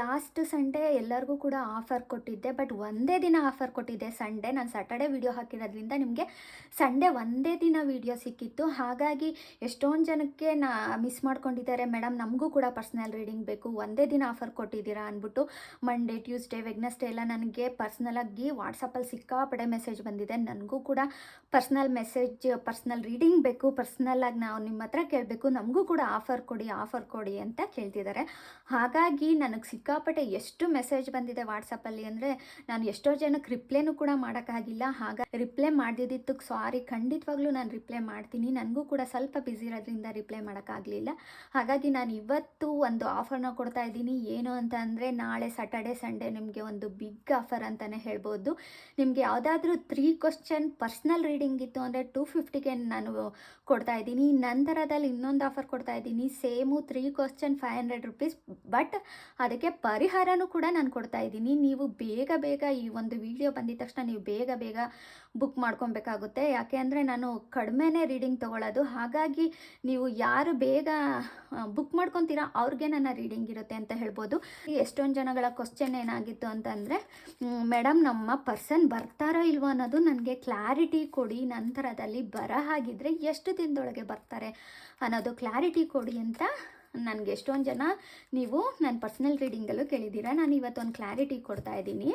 Last Sunday ಎಲ್ಲರಿಗೂ ಕೂಡ offer ಕೊಟ್ಟಿದ್ದೆ. ಬಟ್ ಒಂದೇ ದಿನ ಆಫರ್ ಕೊಟ್ಟಿದ್ದೆ ಸಂಡೇ. ನಾನು ಸ್ಯಾಟರ್ಡೇ ವಿಡಿಯೋ ಹಾಕಿರೋದ್ರಿಂದ ನಿಮಗೆ ಸಂಡೇ ಒಂದೇ ದಿನ ವಿಡಿಯೋ ಸಿಕ್ಕಿತ್ತು. ಹಾಗಾಗಿ ಎಷ್ಟೊಂದು ಜನಕ್ಕೆ ಮಿಸ್ ಮಾಡ್ಕೊಂಡಿದ್ದಾರೆ, ಮೇಡಮ್ ನಮಗೂ ಕೂಡ ಪರ್ಸ್ನಲ್ ರೀಡಿಂಗ್ ಬೇಕು, ಒಂದೇ ದಿನ ಆಫರ್ ಕೊಟ್ಟಿದ್ದೀರಾ ಅಂದ್ಬಿಟ್ಟು. ಮಂಡೇ, ಟ್ಯೂಸ್ಡೇ, ವೆಡ್ನೆಸ್ಡೇ ಎಲ್ಲ ನನಗೆ ಪರ್ಸ್ನಲಾಗಿ ವಾಟ್ಸಪ್ಪಲ್ಲಿ ಸಿಕ್ಕಾಪಡೆ ಮೆಸೇಜ್ ಬಂದಿದೆ. ನನಗೂ ಕೂಡ ಪರ್ಸ್ನಲ್ ರೀಡಿಂಗ್ ಬೇಕು, ಪರ್ಸ್ನಲ್ಲಾಗಿ ನಾವು ನಿಮ್ಮ ಹತ್ರ ಕೇಳಬೇಕು, ನಮಗೂ ಕೂಡ ಆಫರ್ ಕೊಡಿ ಅಂತ ಕೇಳ್ತಿದ್ದಾರೆ. ಹಾಗಾಗಿ ನನಗೆ ಸಿಕ್ಕಾಪಟ್ಟೆ ಎಷ್ಟು ಮೆಸೇಜ್ ಬಂದಿದೆ ವಾಟ್ಸಪ್ಪಲ್ಲಿ ಅಂದರೆ ನಾನು ಎಷ್ಟೋ ಜನಕ್ಕೆ ರಿಪ್ಲೈನೂ ಕೂಡ ಮಾಡೋಕ್ಕಾಗಿಲ್ಲ. ಹಾಗಾಗಿ ರಿಪ್ಲೈ ಮಾಡಿದ್ದಕ್ಕೆ ಸಾರಿ. ಖಂಡಿತವಾಗ್ಲೂ ನಾನು ರಿಪ್ಲೈ ಮಾಡ್ತೀನಿ. ನನಗೂ ಕೂಡ ಸ್ವಲ್ಪ ಬ್ಯುಸಿ ಇರೋದ್ರಿಂದ ರಿಪ್ಲೈ ಮಾಡೋಕ್ಕಾಗಲಿಲ್ಲ. ಹಾಗಾಗಿ ನಾನು ಇವತ್ತು ಒಂದು ಆಫರ್ನ ಕೊಡ್ತಾ ಇದ್ದೀನಿ. ಏನು ಅಂತ ಅಂದರೆ ನಾಳೆ ಸ್ಯಾಟರ್ಡೆ ಸಂಡೇ ನಿಮಗೆ ಒಂದು ಬಿಗ್ ಆಫರ್ ಅಂತಲೇ ಹೇಳ್ಬೋದು. ನಿಮಗೆ ಯಾವುದಾದ್ರೂ 3 ಕ್ವಶನ್ ಪರ್ಸ್ನಲ್ ರೀಡಿಂಗ್ ಇತ್ತು ಅಂದರೆ 250ಗೆ ನಾನು ಕೊಡ್ತಾ ಇದ್ದೀನಿ. ನಂತರದಲ್ಲಿ ಇನ್ನೊಂದು ಆಫರ್ ಕೊಡ್ತಾ ಇದ್ದೀನಿ, ಸೇಮು 3 ಕ್ವಶನ್ 500 ರುಪೀಸ್. ಬಟ್ ಅದಕ್ಕೆ ಪರಿಹಾರನೂ ಕೂಡ ನಾನು ಕೊಡ್ತಾ ಇದ್ದೀನಿ. ನೀವು ಬೇಗ ಈ ಒಂದು ವಿಡಿಯೋ ಬಂದಿದ ತಕ್ಷಣ ನೀವು ಬೇಗ ಬುಕ್ ಮಾಡ್ಕೊಬೇಕಾಗುತ್ತೆ. ಯಾಕೆ ಅಂದರೆ ನಾನು ಕಡಿಮೆನೇ ರೀಡಿಂಗ್ ತೊಗೊಳ್ಳೋದು. ಹಾಗಾಗಿ ನೀವು ಯಾರು ಬೇಗ ಬುಕ್ ಮಾಡ್ಕೊತೀರಾ ಅವ್ರಿಗೆ ನನ್ನ ರೀಡಿಂಗ್ ಇರುತ್ತೆ ಅಂತ ಹೇಳ್ಬೋದು. ಎಷ್ಟೊಂದು ಜನಗಳ ಕ್ವಶನ್ ಏನಾಗಿತ್ತು ಅಂತಂದರೆ, ಮೇಡಮ್ ನಮ್ಮ ಪರ್ಸನ್ ಬರ್ತಾರೋ ಇಲ್ವೋ ಅನ್ನೋದು ನನಗೆ ಕ್ಲಾರಿಟಿ ಕೊಡಿ, ನಂತರದಲ್ಲಿ ಬರೋ ಹಾಗಿದ್ರೆ ಎಷ್ಟು ದಿನದೊಳಗೆ ಬರ್ತಾರೆ ಅನ್ನೋದು ಕ್ಲಾರಿಟಿ ಕೊಡಿ ಅಂತ ನನಗೆ ಎಷ್ಟೊಂದು ಜನ ನೀವು ನನ್ನ ಪರ್ಸ್ನಲ್ ರೀಡಿಂಗಲ್ಲೂ ಕೇಳಿದ್ದೀರಾ. ನಾನು ಇವತ್ತೊಂದು ಕ್ಲಾರಿಟಿ ಕೊಡ್ತಾ ಇದ್ದೀನಿ.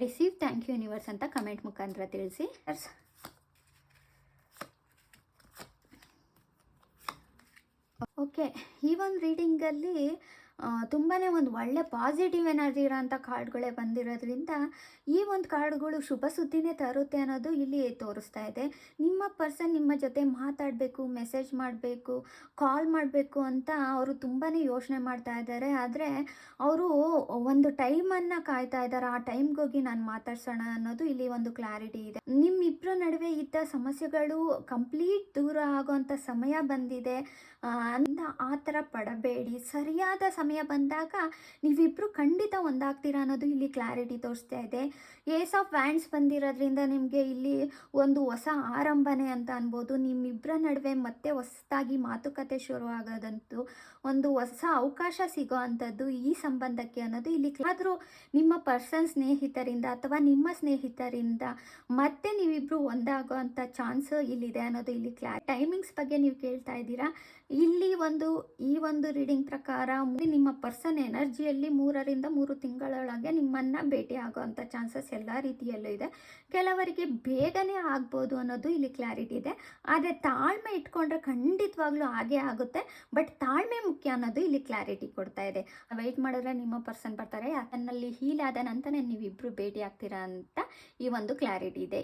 ರಿಸೀವ್ ಥ್ಯಾಂಕ್ ಯು ಯೂನಿವರ್ಸ್ ಅಂತ ಕಮೆಂಟ್ ಮುಖಾಂತರ ತಿಳಿಸಿ. ಓಕೆ, ಈ ಒಂದು ರೀಡಿಂಗಲ್ಲಿ ತುಂಬಾ ಒಂದು ಒಳ್ಳೆ ಪಾಸಿಟಿವ್ ಎನರ್ಜಿ ಇರೋಂಥ ಕಾರ್ಡ್ಗಳೇ ಬಂದಿರೋದ್ರಿಂದ ಈ ಒಂದು ಕಾರ್ಡ್ಗಳು ಶುಭ ಸುದ್ದಿನೇ ತರುತ್ತೆ ಅನ್ನೋದು ಇಲ್ಲಿ ತೋರಿಸ್ತಾ ಇದೆ. ನಿಮ್ಮ ಪರ್ಸನ್ ನಿಮ್ಮ ಜೊತೆ ಮಾತಾಡಬೇಕು, ಮೆಸೇಜ್ ಮಾಡಬೇಕು, ಕಾಲ್ ಮಾಡಬೇಕು ಅಂತ ಅವರು ತುಂಬಾ ಯೋಚನೆ ಮಾಡ್ತಾ ಇದ್ದಾರೆ. ಆದರೆ ಅವರು ಒಂದು ಟೈಮನ್ನು ಕಾಯ್ತಾ ಇದ್ದಾರೆ. ಆ ಟೈಮ್ಗೋಗಿ ನಾನು ಮಾತಾಡ್ಸೋಣ ಅನ್ನೋದು ಇಲ್ಲಿ ಒಂದು ಕ್ಲಾರಿಟಿ ಇದೆ. ನಿಮ್ಮಿಬ್ಬರ ನಡುವೆ ಇದ್ದ ಸಮಸ್ಯೆಗಳು ಕಂಪ್ಲೀಟ್ ದೂರ ಆಗೋವಂಥ ಸಮಯ ಬಂದಿದೆ. ಆ ಥರ ಪಡಬೇಡಿ. ಸರಿಯಾದ ಸಮಯ ಬಂದಾಗ ನೀವಿಬ್ಬರು ಖಂಡಿತ ಒಂದಾಗ್ತೀರಾ ಅನ್ನೋದು ಇಲ್ಲಿ ಕ್ಲಾರಿಟಿ ತೋರಿಸ್ತಾ ಇದೆ. ಏಸ್ ಆಫ್ ವ್ಯಾಂಡ್ಸ್ ಬಂದಿರೋದ್ರಿಂದ ನಿಮಗೆ ಇಲ್ಲಿ ಒಂದು ಹೊಸ ಆರಂಭನೆ ಅಂತ ಅನ್ಬೋದು. ನಿಮ್ಮಿಬ್ಬರ ನಡುವೆ ಮತ್ತೆ ಹೊಸದಾಗಿ ಮಾತುಕತೆ ಶುರು ಆಗೋದಂತೂ, ಒಂದು ಹೊಸ ಅವಕಾಶ ಸಿಗೋ ಅಂಥದ್ದು ಈ ಸಂಬಂಧಕ್ಕೆ ಅನ್ನೋದು ಇಲ್ಲಿ. ಆದರೂ ನಿಮ್ಮ ಪರ್ಸನ್ ಸ್ನೇಹಿತರಿಂದ ಅಥವಾ ನಿಮ್ಮ ಸ್ನೇಹಿತರಿಂದ ಮತ್ತೆ ನೀವಿಬ್ಬರು ಒಂದಾಗೋ ಅಂಥ ಚಾನ್ಸ್ ಇಲ್ಲಿದೆ ಅನ್ನೋದು ಇಲ್ಲಿ ಟೈಮಿಂಗ್ಸ್ ಬಗ್ಗೆ ನೀವು ಕೇಳ್ತಾ ಇದ್ದೀರಾ. ಇಲ್ಲಿ ಈ ಒಂದು ರೀಡಿಂಗ್ ಪ್ರಕಾರ ನಿಮ್ಮ ಪರ್ಸನ್ ಎನರ್ಜಿಯಲ್ಲಿ 3 ರಿಂದ 3 ತಿಂಗಳೊಳಗೆ ನಿಮ್ಮನ್ನು ಭೇಟಿ ಆಗೋವಂಥ ಚಾನ್ಸಸ್ ಎಲ್ಲ ರೀತಿಯಲ್ಲೂ ಇದೆ. ಕೆಲವರಿಗೆ ಬೇಗನೆ ಆಗ್ಬೋದು ಅನ್ನೋದು ಇಲ್ಲಿ ಕ್ಲಾರಿಟಿ ಇದೆ. ಆದರೆ ತಾಳ್ಮೆ ಇಟ್ಕೊಂಡ್ರೆ ಖಂಡಿತವಾಗ್ಲೂ ಹಾಗೇ ಆಗುತ್ತೆ. ಬಟ್ ತಾಳ್ಮೆ ಮುಖ್ಯ ಅನ್ನೋದು ಇಲ್ಲಿ ಕ್ಲಾರಿಟಿ ಕೊಡ್ತಾ ಇದೆ. ವೆಯ್ಟ್ ಮಾಡಿದ್ರೆ ನಿಮ್ಮ ಪರ್ಸನ್ ಬರ್ತಾರೆ. ಅದನ್ನಲ್ಲಿ ಹೀಲ್ ಆದ ನಂತರ ನೀವಿಬ್ಬರು ಭೇಟಿ ಆಗ್ತೀರಾ ಅಂತ ಈ ಒಂದು ಕ್ಲಾರಿಟಿ ಇದೆ.